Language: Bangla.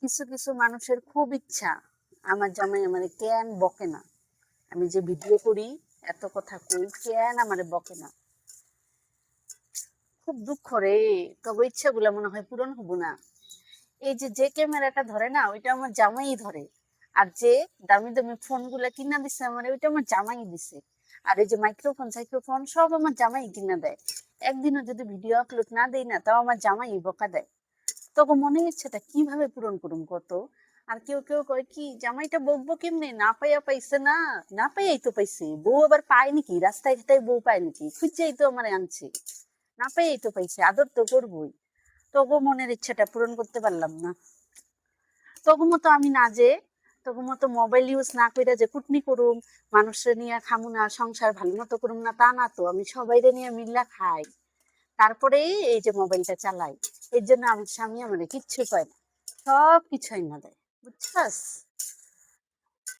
কিছু কিছু মানুষের খুব ইচ্ছা আমার জামাই আমারে কেন বকে না। আমি যে ভিডিও করি, এত কথা কই, কেন আমারে বকে না। খুব দুঃখ রে। তবে ইচ্ছাগুলা মনে হয় পূরণ হবো না। এই যে যে ক্যামেরাটা ধরে না, ওইটা আমার জামাই ধরে। আর যে দামি দামি ফোন গুলা কিনা দিছে আমার, ওইটা আমার জামাই দিছে। আর এই যে মাইক্রোফোন সাইক্রোফোন সব আমার জামাই কিনা দেয়। একদিনও যদি ভিডিও আপলোড না দেই না, তাও আমার জামাই বকা দেয়। তখন মনে ইচ্ছেটা কিভাবে পূরণ করুম কত। আর কেউ কেউ কয় কি জামাইটা বকবো কেমনে, না পাইয়া পাইছে না। না পাইয়াই তো পাইছে, বউ আবার পায় নাকি? রাস্তায় ঘাটায় বউ পায় নাকি? খুঁজেই তো আমার আনছে। না পাইয়াই তো পাইছে, আদর তো করবোই। তবু মনের ইচ্ছাটা পূরণ করতে পারলাম না। তবু মতো আমি না যে, তবু মতো মোবাইল ইউজ না কইরা যে কুটনি করুম, মানুষের নিয়ে খামু না, সংসার ভালো মতো করুম না, তা না তো। আমি সবাইরে নিয়ে মিল্লা খাই, তারপরে এই যে মোবাইলটা চালাই। এর জন্য আমার স্বামী আমার কিচ্ছু কয় না, সব কিছু আইনা দেয়, বুঝছাস।